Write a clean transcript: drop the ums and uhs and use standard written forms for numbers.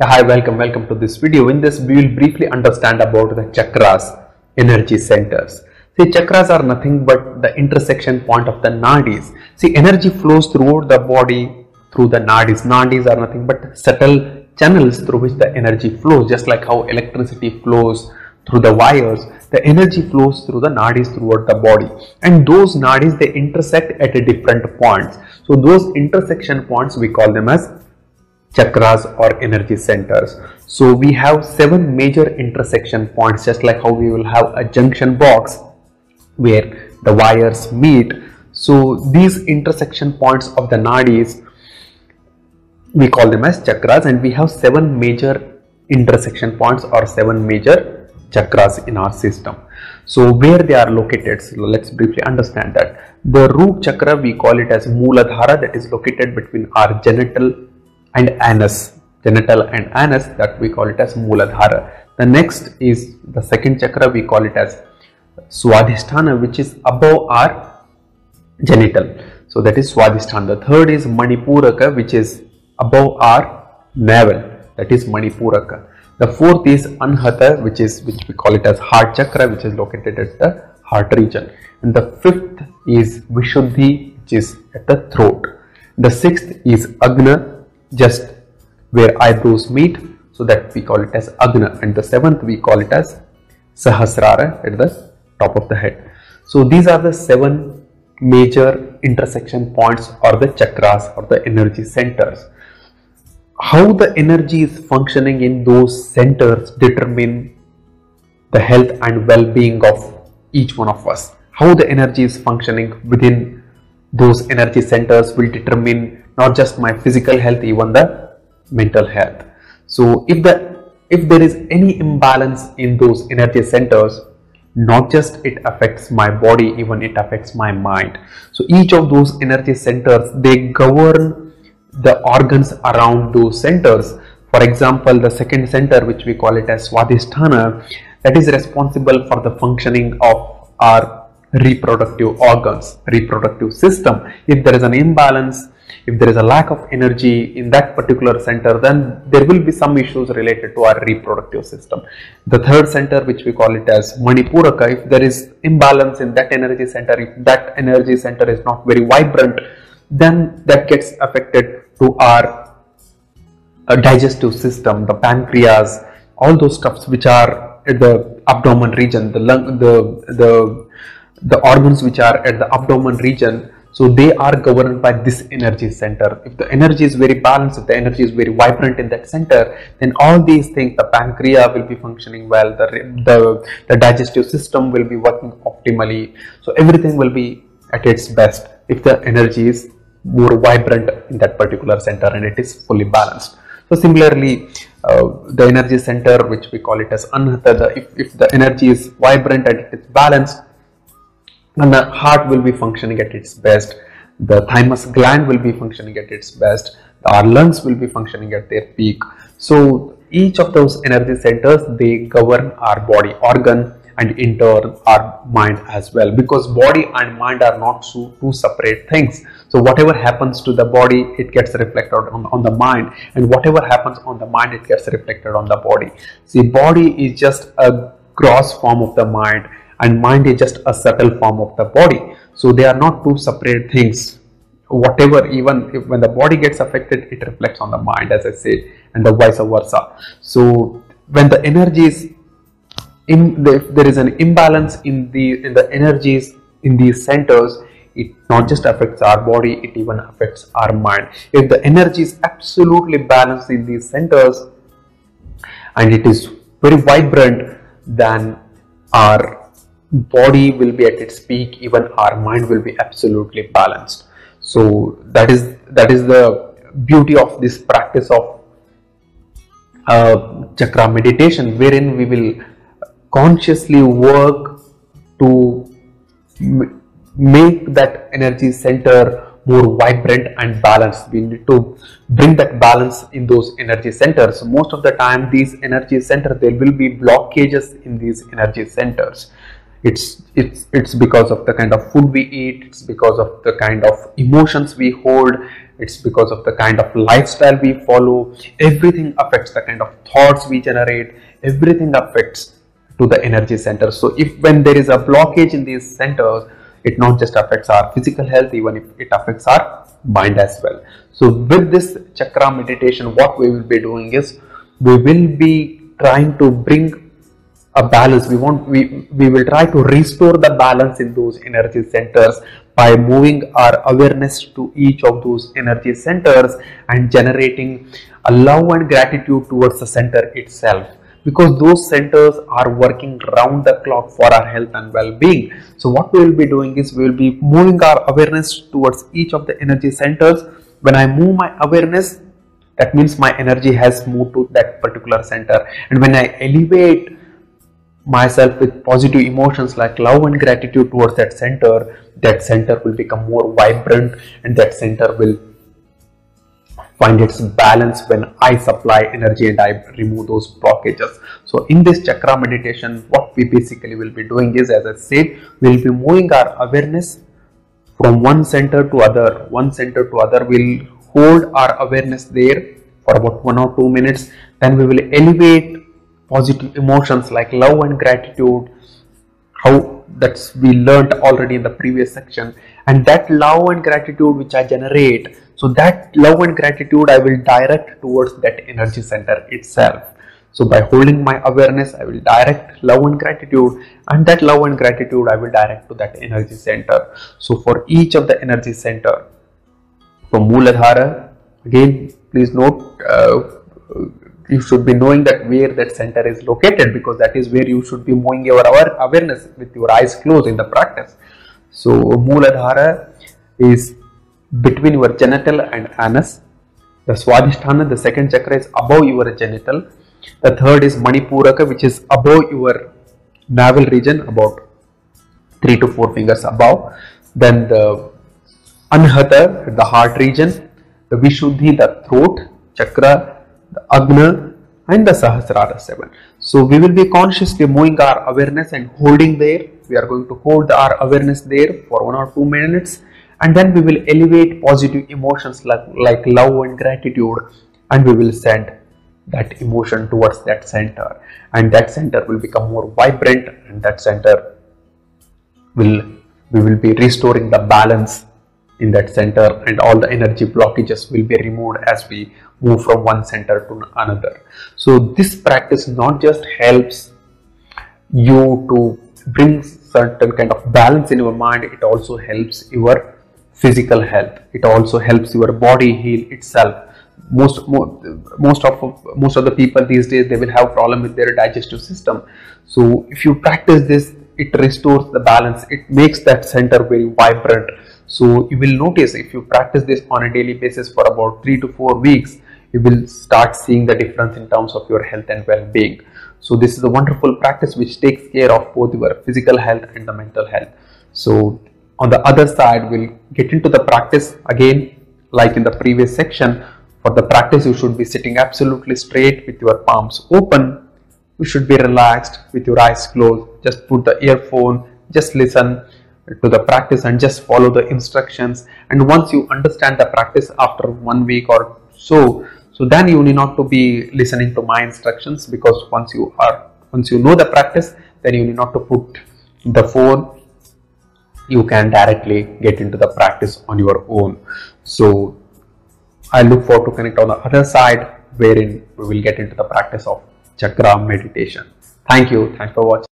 Hi, welcome to this video. In this, we will briefly understand about the chakras, energy centers. See, chakras are nothing but the intersection point of the nadis. See, energy flows throughout the body through the nadis. Nadis are nothing but subtle channels through which the energy flows, just like how electricity flows through the wires. The energy flows through the nadis throughout the body, and those nadis, they intersect at a different points. So those intersection points, we call them as chakras or energy centers. So we have 7 major intersection points, just like how we will have a junction box where the wires meet. So these intersection points of the nadis, we call them as chakras, and we have 7 major intersection points or 7 major chakras in our system. So where they are located, so let's briefly understand that. The root chakra, we call it as Mooladhara, that is located between our genital and anus, that we call it as Mooladhara. The next is the second chakra, we call it as Swadhisthana, which is above our genital, so that is Swadhisthana. The third is Manipuraka, which is above our navel, that is Manipuraka. The fourth is Anhata, which we call it as heart chakra, which is located at the heart region. And the fifth is Vishuddhi, which is at the throat. The sixth is Agna, just where eyebrows meet, so that we call it as Agna. And the seventh, we call it as Sahasrara, at the top of the head. So these are the 7 major intersection points or the chakras or the energy centers. How the energy is functioning in those centers determine the health and well-being of each one of us. How the energy is functioning within those energy centers will determine not just my physical health, even the mental health. So if there is any imbalance in those energy centers, not just it affects my body, even it affects my mind. So each of those energy centers, they govern the organs around those centers. For example, the second center, which we call it as Swadhisthana, that is responsible for the functioning of our reproductive organs, reproductive system. If there is an imbalance, if there is a lack of energy in that particular center, then there will be some issues related to our reproductive system. The third center, which we call it as Manipuraka, if there is imbalance in that energy center, if that energy center is not very vibrant, then that gets affected to our digestive system, the pancreas, all those stuffs which are at the abdomen region, the lung, the organs which are at the abdomen region. So they are governed by this energy center. If the energy is very balanced, if the energy is very vibrant in that center, then all these things, the pancreas will be functioning well, the digestive system will be working optimally. So everything will be at its best if the energy is more vibrant in that particular center and it is fully balanced. So similarly, the energy center, which we call it as Anhata, if the energy is vibrant and it is balanced, and the heart will be functioning at its best, the thymus gland will be functioning at its best, our lungs will be functioning at their peak. So each of those energy centers, they govern our body organ and in turn our mind as well, because body and mind are not two separate things. So whatever happens to the body, it gets reflected on the mind, and whatever happens on the mind, it gets reflected on the body. See, body is just a gross form of the mind, and mind is just a subtle form of the body. So they are not two separate things. Whatever, even if when the body gets affected, it reflects on the mind, as I said, and the vice versa. So when the energy is if there is an imbalance in the energies in these centers, it not just affects our body, it even affects our mind. If the energy is absolutely balanced in these centers and it is very vibrant, then our body will be at its peak, even our mind will be absolutely balanced. So that is the beauty of this practice of chakra meditation, wherein we will consciously work to make that energy center more vibrant and balanced. We need to bring that balance in those energy centers. Most of the time, these energy centers, there will be blockages in these energy centers. It's because of the kind of food we eat, it's because of the kind of emotions we hold, it's because of the kind of lifestyle we follow. Everything affects the kind of thoughts we generate, everything affects to the energy center. So if when there is a blockage in these centers, it not just affects our physical health, even if it affects our mind as well. So with this chakra meditation, what we will be doing is we will be trying to bring a balance. We will try to restore the balance in those energy centers by moving our awareness to each of those energy centers and generating a love and gratitude towards the center itself, because those centers are working round the clock for our health and well-being. So what we will be doing is we will be moving our awareness towards each of the energy centers. When I move my awareness, that means my energy has moved to that particular center, and when I elevate myself with positive emotions like love and gratitude towards that center will become more vibrant, and that center will find its balance when I supply energy and I remove those blockages. So in this chakra meditation, what we basically will be doing is, as I said, we will be moving our awareness from one center to other. We'll hold our awareness there for about 1 or 2 minutes. Then we will elevate positive emotions like love and gratitude, how that's we learned already in the previous section. And that love and gratitude which I generate, so that love and gratitude I will direct towards that energy center itself. So by holding my awareness, I will direct love and gratitude, and that love and gratitude I will direct to that energy center. So for each of the energy center, from Mooladhara, again please note, you should be knowing that where that center is located, because that is where you should be moving your awareness with your eyes closed in the practice. So Mooladhara is between your genital and anus. The Swadhisthana, the second chakra, is above your genital. The third is Manipuraka, which is above your navel region, about 3 to 4 fingers above. Then the Anahata, the heart region. The Vishuddhi, the throat chakra. The Agna, and the Sahasrara 7. So we will be consciously moving our awareness and holding there. We are going to hold our awareness there for 1 or 2 minutes, and then we will elevate positive emotions like love and gratitude, and we will send that emotion towards that center, and that center will become more vibrant, and that center we will be restoring the balance in that center, and all the energy blockages will be removed as we move from one center to another. So this practice not just helps you to bring certain kind of balance in your mind, it also helps your physical health. It also helps your body heal itself. Most of the people these days, they will have problem with their digestive system. So if you practice this, it restores the balance. It makes that center very vibrant. So you will notice, if you practice this on a daily basis for about 3 to 4 weeks, you will start seeing the difference in terms of your health and well-being. So this is a wonderful practice which takes care of both your physical health and the mental health. So on the other side, we'll get into the practice again, like in the previous section. For the practice, you should be sitting absolutely straight with your palms open. You should be relaxed with your eyes closed. Just put the earphone, just listen to the practice and just follow the instructions. And once you understand the practice after 1 week or so then you need not to be listening to my instructions, because once you know the practice, then you need not to put the phone. You can directly get into the practice on your own. So I look forward to connect on the other side, wherein we will get into the practice of chakra meditation. Thank you. Thanks for watching.